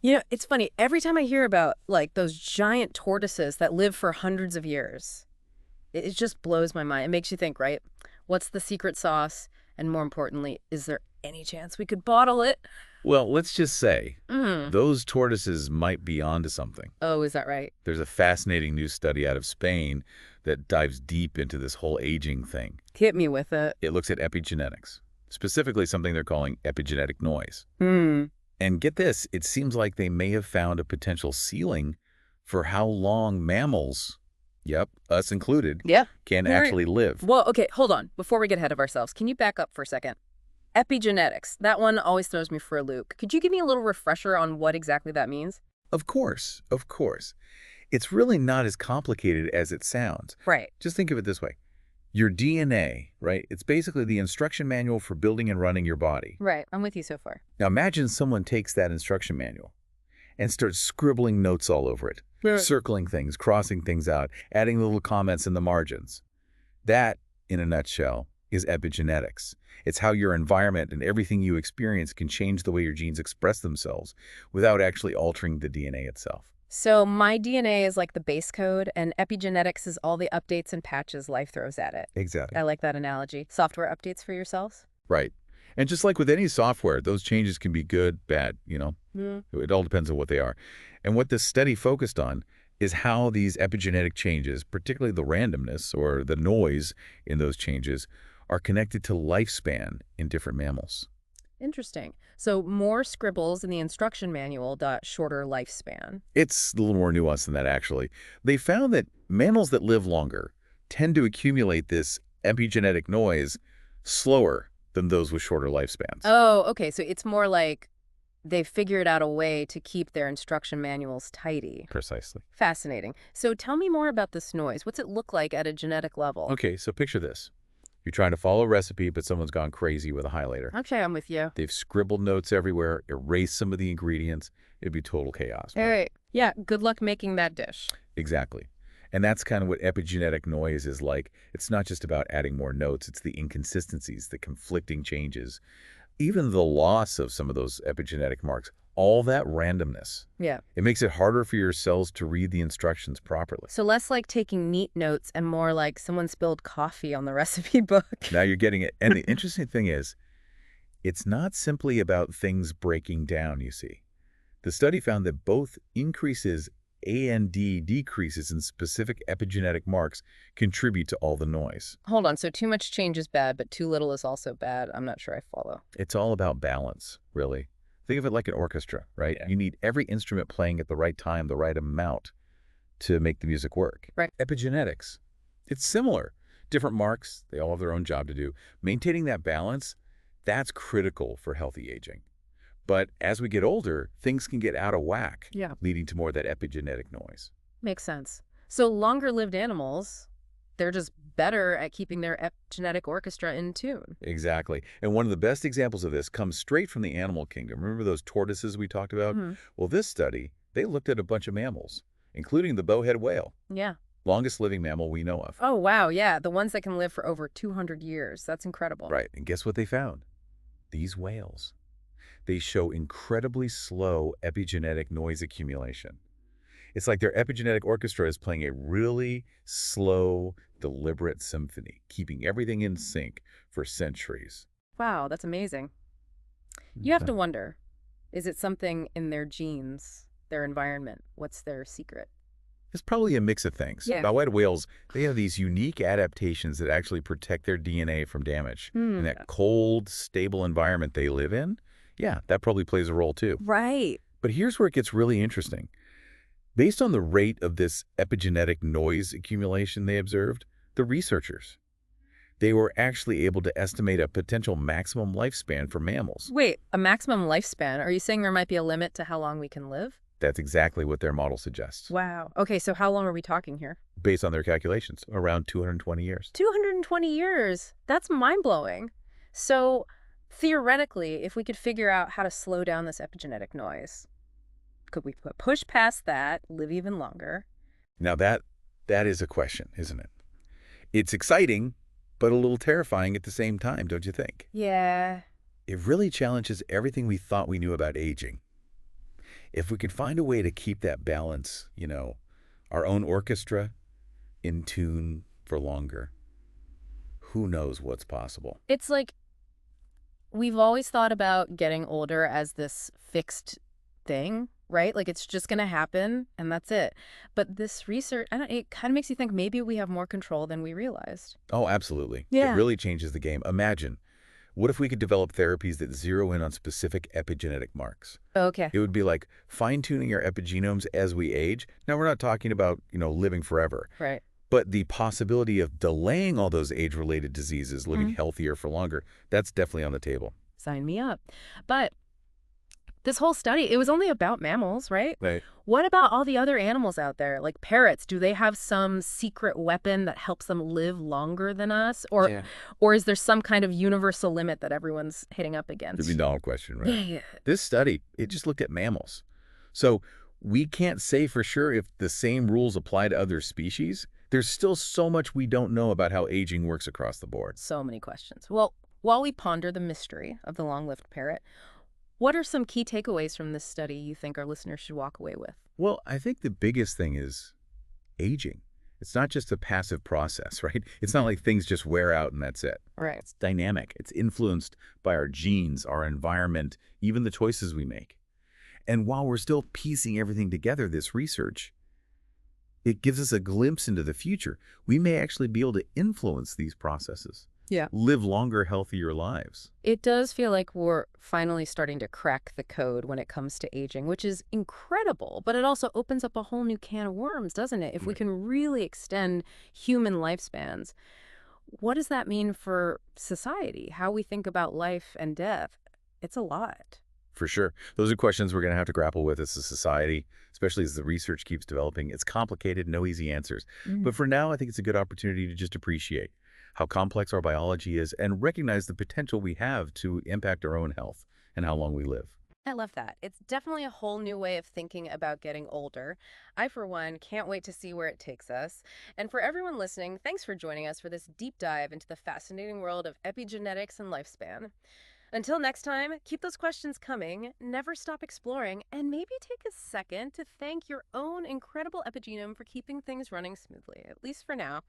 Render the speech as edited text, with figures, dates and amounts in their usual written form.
You know, it's funny. Every time I hear about, like, those giant tortoises that live for hundreds of years, it just blows my mind. It makes you think, right? What's the secret sauce? And more importantly, is there any chance we could bottle it? Well, let's just say Mm. those tortoises might be onto something. Oh, is that right? There's a fascinating new study out of Spain that dives deep into this whole aging thing. Hit me with it. It looks at epigenetics, specifically something they're calling epigenetic noise. Hmm. And get this, it seems like they may have found a potential ceiling for how long mammals, yep, us included, Yeah. can All right. actually live. Well, okay, hold on. Before we get ahead of ourselves, can you back up for a second? Epigenetics. That one always throws me for a loop. Could you give me a little refresher on what exactly that means? Of course, of course. It's really not as complicated as it sounds. Right. Just think of it this way. Your DNA, right? It's basically the instruction manual for building and running your body. Right. I'm with you so far. Now imagine someone takes that instruction manual and starts scribbling notes all over it, Right. circling things, crossing things out, adding little comments in the margins. That, in a nutshell, is epigenetics. It's how your environment and everything you experience can change the way your genes express themselves without actually altering the DNA itself. So my DNA is like the base code, and epigenetics is all the updates and patches life throws at it. Exactly. I like that analogy. Software updates for yourselves? Right. And just like with any software, those changes can be good, bad, Hmm. It all depends on what they are. And what this study focused on is how these epigenetic changes, particularly the randomness or the noise in those changes, are connected to lifespan in different mammals. Interesting. So more scribbles in the instruction manual dot shorter lifespan. It's a little more nuanced than that, actually. They found that mammals that live longer tend to accumulate this epigenetic noise slower than those with shorter lifespans. Oh, okay. So it's more like they figured out a way to keep their instruction manuals tidy. Precisely. Fascinating. So tell me more about this noise. What's it look like at a genetic level? Okay, so picture this. You're trying to follow a recipe, but someone's gone crazy with a highlighter. Okay, I'm with you. They've scribbled notes everywhere, erased some of the ingredients. It'd be total chaos. All right. Yeah, good luck making that dish. Exactly. And that's kind of what epigenetic noise is like. It's not just about adding more notes. It's the inconsistencies, the conflicting changes, even the loss of some of those epigenetic marks, all that randomness. Yeah. It makes it harder for your cells to read the instructions properly. So less like taking neat notes and more like someone spilled coffee on the recipe book. Now you're getting it. And the interesting thing is, it's not simply about things breaking down, you see. The study found that both increases and decreases in specific epigenetic marks contribute to all the noise. Hold on. So too much change is bad, but too little is also bad. I'm not sure I follow. It's all about balance, really. Think of it like an orchestra, right? Yeah. You need every instrument playing at the right time, the right amount to make the music work. Right. Epigenetics, it's similar. Different marks, they all have their own job to do. Maintaining that balance, that's critical for healthy aging. But as we get older, things can get out of whack, Yeah. leading to more of that epigenetic noise. Makes sense. So longer lived animals, they're just better at keeping their epigenetic orchestra in tune. Exactly. And one of the best examples of this comes straight from the animal kingdom. Remember those tortoises we talked about? Mhm. Well, this study, they looked at a bunch of mammals, including the bowhead whale, Yeah. longest living mammal we know of. Oh, wow. Yeah. The ones that can live for over 200 years. That's incredible. Right. And guess what they found? These whales. They show incredibly slow epigenetic noise accumulation. It's like their epigenetic orchestra is playing a really slow, deliberate symphony, keeping everything in sync for centuries. Wow. That's amazing. You have to wonder, is it something in their genes, their environment? What's their secret? It's probably a mix of things. Yeah. Bowhead whales, they have these unique adaptations that actually protect their DNA from damage. Hmm. In that cold, stable environment they live in, yeah, that probably plays a role too. Right. But here's where it gets really interesting. Based on the rate of this epigenetic noise accumulation they observed, the researchers, they were actually able to estimate a potential maximum lifespan for mammals. Wait, a maximum lifespan? Are you saying there might be a limit to how long we can live? That's exactly what their model suggests. Wow. Okay, so how long are we talking here? Based on their calculations, around 220 years. 220 years. That's mind-blowing. So theoretically, if we could figure out how to slow down this epigenetic noise, could we push past that, live even longer? Now that is a question, isn't it? It's exciting, but a little terrifying at the same time, don't you think? Yeah. It really challenges everything we thought we knew about aging. If we could find a way to keep that balance, our own orchestra in tune for longer, who knows what's possible? It's like we've always thought about getting older as this fixed thing, right? Like it's just going to happen and that's it. But this research, I don't, it kind of makes you think maybe we have more control than we realized. Oh, absolutely. It Yeah. really changes the game. Imagine, what if we could develop therapies that zero in on specific epigenetic marks? Okay. It would be like fine-tuning our epigenomes as we age. Now, we're not talking about, living forever, Right. but the possibility of delaying all those age-related diseases, living Mm. healthier for longer, that's definitely on the table. Sign me up. But this whole study, it was only about mammals, right? Right. What about all the other animals out there, like parrots? Do they have some secret weapon that helps them live longer than us? Yeah. Or is there some kind of universal limit that everyone's hitting up The against? million-dollar question, right? Yeah. This study, it just looked at mammals. So we can't say for sure if the same rules apply to other species. There's still so much we don't know about how aging works across the board. So many questions. Well, while we ponder the mystery of the long-lived parrot, what are some key takeaways from this study you think our listeners should walk away with? Well, I think the biggest thing is aging. It's not just a passive process, right? It's not like things just wear out and that's it. Right. It's dynamic. It's influenced by our genes, our environment, even the choices we make. And while we're still piecing everything together, this research, it gives us a glimpse into the future. We may actually be able to influence these processes, Yeah. live longer, healthier lives. It does feel like we're finally starting to crack the code when it comes to aging, which is incredible, but it also opens up a whole new can of worms, doesn't it? If we Right. can really extend human lifespans, what does that mean for society? How we think about life and death? It's a lot. For sure. Those are questions we're going to have to grapple with as a society, especially as the research keeps developing. It's complicated, no easy answers. Mm. But for now, I think it's a good opportunity to just appreciate how complex our biology is and recognize the potential we have to impact our own health and how long we live. I love that. It's definitely a whole new way of thinking about getting older. I, for one, can't wait to see where it takes us. And for everyone listening, thanks for joining us for this deep dive into the fascinating world of epigenetics and lifespan. Until next time, keep those questions coming, never stop exploring, and maybe take a second to thank your own incredible epigenome for keeping things running smoothly, at least for now.